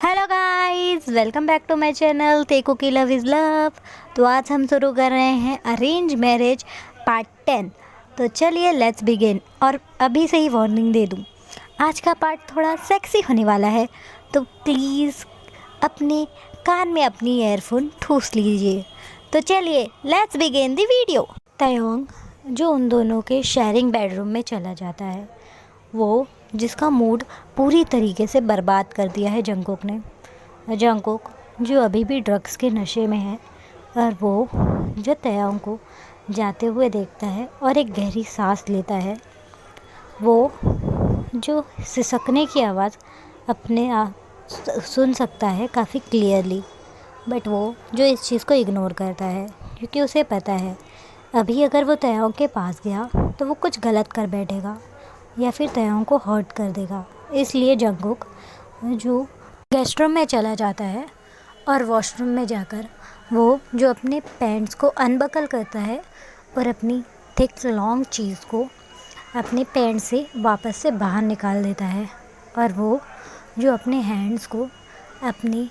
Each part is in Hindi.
Hello guys, welcome back to my channel तेको की लव इज़ लव। तो आज हम शुरू कर रहे हैं अरेंज मैरिज पार्ट 10। तो चलिए लेट्स बिगिन। और अभी से ही वार्निंग दे दूं, आज का पार्ट थोड़ा सेक्सी होने वाला है, तो प्लीज़ अपने कान में अपनी ईयरफोन ठूस लीजिए। तो चलिए लेट्स बिगिन द वीडियो। तयोंग जो उन दोनों के शेयरिंग बेडरूम में चला जाता है, वो जिसका मूड पूरी तरीके से बर्बाद कर दिया है जंगकोक ने। जंगकोक जो अभी भी ड्रग्स के नशे में है, और वो जो तयोंग को जाते हुए देखता है और एक गहरी सांस लेता है, वो जो सिसकने की आवाज़ अपने आप सुन सकता है काफ़ी क्लियरली। बट वो जो इस चीज़ को इग्नोर करता है, क्योंकि उसे पता है अभी अगर वो तयोंग के पास गया तो वो कुछ गलत कर बैठेगा या फिर तयोंग को हर्ट कर देगा। इसलिए जंगकोक जो गेस्ट रूम में चला जाता है और वॉशरूम में जाकर वो जो अपने पैंट्स को अनबकल करता है और अपनी थिक लॉन्ग चीज़ को अपने पैंट से वापस से बाहर निकाल देता है, और वो जो अपने हैंड्स को अपनी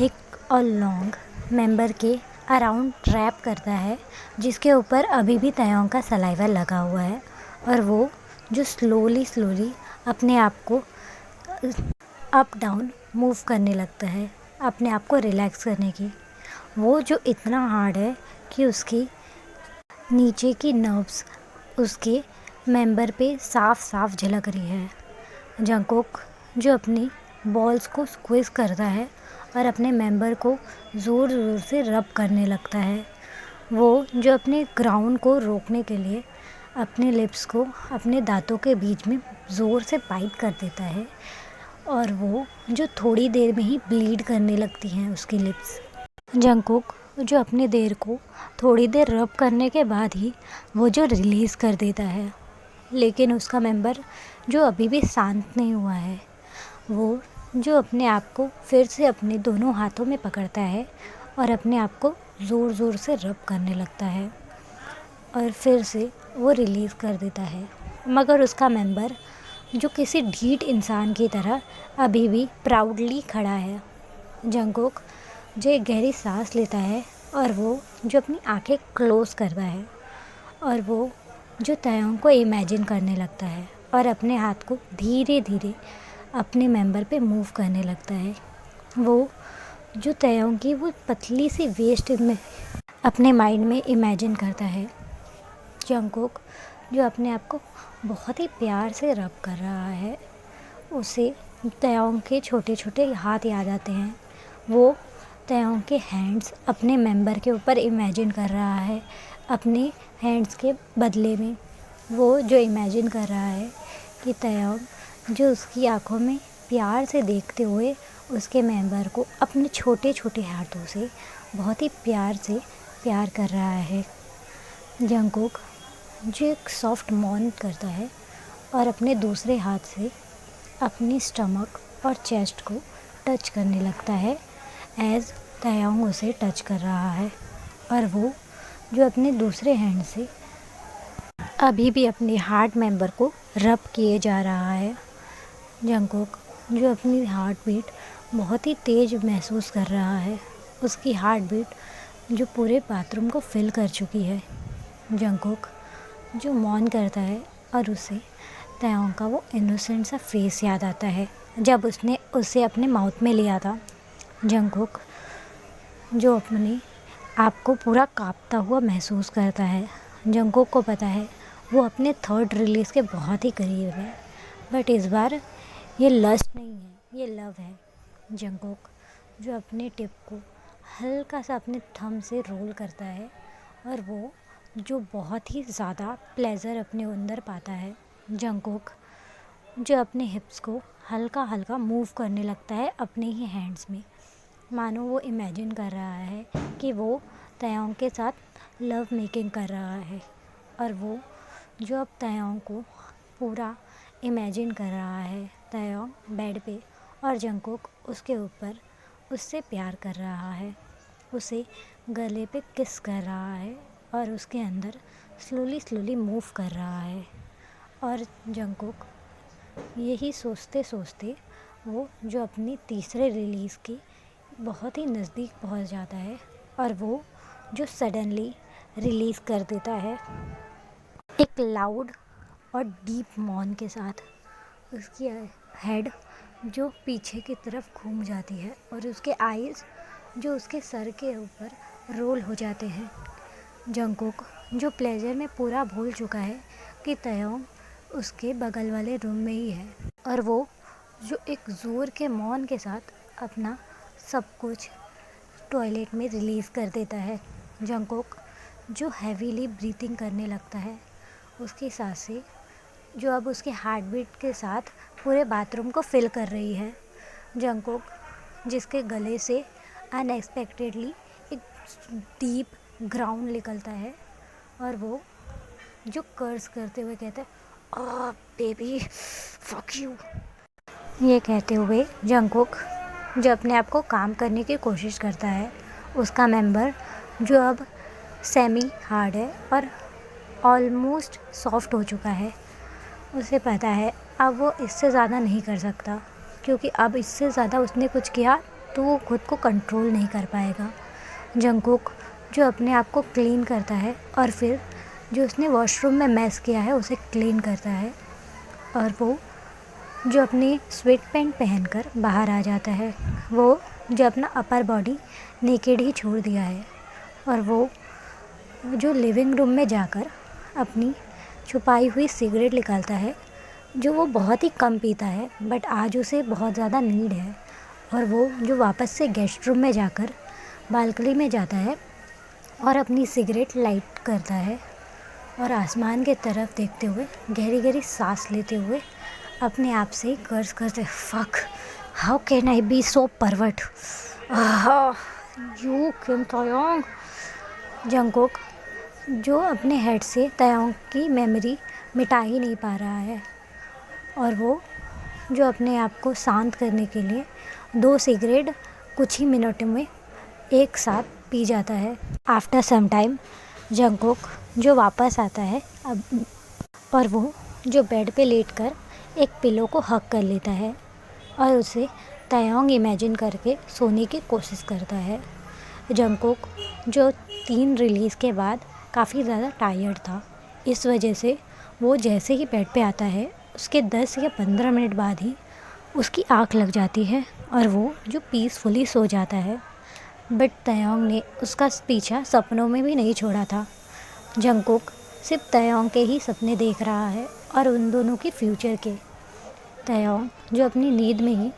थिक और लॉन्ग मेंबर के अराउंड ट्रैप करता है, जिसके ऊपर अभी भी तयोंग का सलाइवा लगा हुआ है। और वो जो स्लोली अपने आप को अप डाउन मूव करने लगता है, अपने आप को रिलैक्स करने की। वो जो इतना हार्ड है कि उसकी नीचे की नर्व्स उसके मेंबर पे साफ साफ झलक रही है। जंगकोक जो अपनी बॉल्स को स्क्वीज़ करता है और अपने मेंबर को ज़ोर ज़ोर से रब करने लगता है। वो जो अपने ग्राउंड को रोकने के लिए अपने लिप्स को अपने दांतों के बीच में ज़ोर से बाइट कर देता है, और वो जो थोड़ी देर में ही ब्लीड करने लगती हैं उसकी लिप्स। जंगकोक जो अपने देर को थोड़ी देर रब करने के बाद ही वो जो रिलीज़ कर देता है, लेकिन उसका मेंबर जो अभी भी शांत नहीं हुआ है, वो जो अपने आप को फिर से अपने दोनों हाथों में पकड़ता है और अपने आप को ज़ोर ज़ोर से रब करने लगता है, और फिर से वो रिलीज़ कर देता है। मगर उसका मेंबर जो किसी ढीठ इंसान की तरह अभी भी प्राउडली खड़ा है। जंगकोक जो एक गहरी सांस लेता है और वो जो अपनी आंखें क्लोज़ करता है, और वो जो तयोंग को इमेजिन करने लगता है और अपने हाथ को धीरे धीरे अपने मेंबर पे मूव करने लगता है। वो जो तयोंग की वो पतली सी वेस्ट में अपने माइंड में इमेजिन करता है। जंगकोक जो अपने आप को बहुत ही प्यार से रब कर रहा है, उसे तयोंग के छोटे छोटे हाथ याद आते हैं। वो तयोंग के हैंड्स अपने मेंबर के ऊपर इमेजिन कर रहा है। अपने हैंड्स के बदले में वो जो इमेजिन कर रहा है कि तयोंग जो उसकी आंखों में प्यार से देखते हुए उसके मेंबर को अपने छोटे छोटे हाथों से बहुत ही प्यार से प्यार कर रहा है। जंगकोक जो एक सॉफ्ट मौन करता है और अपने दूसरे हाथ से अपनी स्टमक और चेस्ट को टच करने लगता है, एज तयोंग उसे टच कर रहा है। और वो जो अपने दूसरे हैंड से अभी भी अपने हार्ट मेंबर को रब किए जा रहा है। जंगकोक जो अपनी हार्ट बीट बहुत ही तेज़ महसूस कर रहा है, उसकी हार्ट बीट जो पूरे बाथरूम को फिल कर चुकी है। जंगकोक जो मौन करता है और उसे तयोंग का वो इनोसेंट सा फेस याद आता है जब उसने उसे अपने माउथ में लिया था। जंगकोक जो अपने आप को पूरा कांपता हुआ महसूस करता है। जंगकोक को पता है वो अपने थर्ड रिलीज़ के बहुत ही करीब है, बट इस बार ये लस्ट नहीं है, ये लव है। जंगकोक जो अपने टिप को हल्का सा अपने थंब से रोल करता है, और वो जो बहुत ही ज़्यादा प्लेज़र अपने अंदर पाता है। जंगकोक जो अपने हिप्स को हल्का हल्का मूव करने लगता है अपने ही हैंड्स में, मानो वो इमेजिन कर रहा है कि वो तयोंग के साथ लव मेकिंग कर रहा है। और वो जो अब तयोंग को पूरा इमेजिन कर रहा है, तयोंग बेड पे और जंगकोक उसके ऊपर उससे प्यार कर रहा है, उसे गले पे किस कर रहा है और उसके अंदर स्लोली मूव कर रहा है। और जंगकोक यही सोचते सोचते वो जो अपनी तीसरे रिलीज़ की बहुत ही नज़दीक पहुंच जाता है और वो जो सडनली रिलीज़ कर देता है एक लाउड और डीप मौन के साथ। उसकी हेड जो पीछे की तरफ घूम जाती है और उसके आईज़ जो उसके सर के ऊपर रोल हो जाते हैं। जंगकुक जो प्लेजर में पूरा भूल चुका है कि तयोंग उसके बगल वाले रूम में ही है और वो जो एक ज़ोर के मौन के साथ अपना सब कुछ टॉयलेट में रिलीज़ कर देता है। जंगकुक जो हैवीली ब्रीथिंग करने लगता है, उसकी सांसें जो अब उसके हार्ट बीट के साथ पूरे बाथरूम को फिल कर रही है। जंगकुक जिसके गले से अनएक्सपेक्टेडली एक डीप ग्राउंड निकलता है और वो जो कर्स करते हुए कहता है ओह बेबी फक यू। ये कहते हुए जंगकुक जो अपने आप को काम करने की कोशिश करता है, उसका मेंबर जो अब सेमी हार्ड है और ऑलमोस्ट सॉफ्ट हो चुका है, उसे पता है अब वो इससे ज़्यादा नहीं कर सकता, क्योंकि अब इससे ज़्यादा उसने कुछ किया तो वो खुद को कंट्रोल नहीं कर पाएगा। जंगकुक जो अपने आप को क्लीन करता है और फिर जो उसने वॉशरूम में मैस किया है उसे क्लीन करता है और वो जो अपनी स्वेट पैंट पहनकर बाहर आ जाता है। वो जो अपना अपर बॉडी नेकेड ही छोड़ दिया है और वो जो लिविंग रूम में जाकर अपनी छुपाई हुई सिगरेट निकालता है, जो वो बहुत ही कम पीता है बट आज उसे बहुत ज़्यादा नीड है। और वो जो वापस से गेस्ट रूम में जाकर बालकनी में जाता है और अपनी सिगरेट लाइट करता है और आसमान के तरफ देखते हुए गहरी गहरी सांस लेते हुए अपने आप से ही कर्ज करते fuck how can I be so pervert you Kim Taehyung. Jungkook जो अपने हेड से तयोंग की मेमोरी मिटा ही नहीं पा रहा है और वो जो अपने आप को शांत करने के लिए 2 सिगरेट कुछ ही मिनटों में एक साथ पी जाता है। आफ्टर सम टाइम जंगकुक जो वापस आता है अब और वो जो बेड पे लेटकर एक पिलो को हग कर लेता है और उसे तयोंग इमेजिन करके सोने की कोशिश करता है। जंगकुक जो 3 रिलीज़ के बाद काफ़ी ज़्यादा टायर्ड था, इस वजह से वो जैसे ही बेड पे आता है उसके 10 या 15 मिनट बाद ही उसकी आँख लग जाती है और वो जो पीसफुली सो जाता है। बट तयोंग ने उसका पीछा सपनों में भी नहीं छोड़ा था। जंगकुक सिर्फ तयोंग के ही सपने देख रहा है और उन दोनों के फ्यूचर के। तयोंग जो अपनी नींद में ही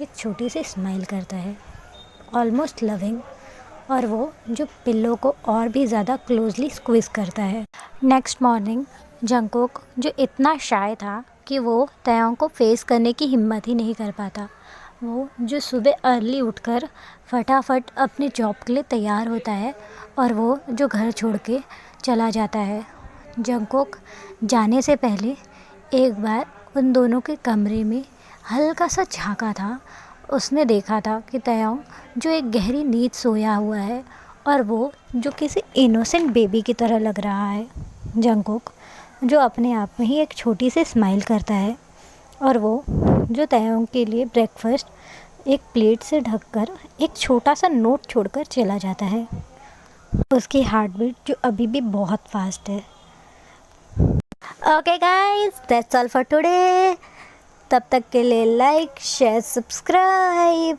एक छोटी सी स्माइल करता है, ऑलमोस्ट लविंग, और वो जो पिल्लो को और भी ज़्यादा क्लोजली स्क्विज करता है। नेक्स्ट मॉर्निंग जंगकुक जो इतना शाय था कि वो तयोंग को फेस करने की हिम्मत ही नहीं कर पाता, वो जो सुबह अर्ली उठकर फटाफट अपनी जॉब के लिए तैयार होता है और वो जो घर छोड़ के चला जाता है। जंगकुक जाने से पहले एक बार उन दोनों के कमरे में हल्का सा झांका था। उसने देखा था कि तयोंग जो एक गहरी नींद सोया हुआ है और वो जो किसी इनोसेंट बेबी की तरह लग रहा है। जंगकुक जो अपने आप में ही एक छोटी सी स्माइल करता है और वो जो तयोंग के लिए ब्रेकफास्ट एक प्लेट से ढककर एक छोटा सा नोट छोड़कर चला जाता है। उसकी हार्ट बीट जो अभी भी बहुत फास्ट है। Okay guys, that's all for today. तब तक के लिए लाइक शेयर सब्सक्राइब।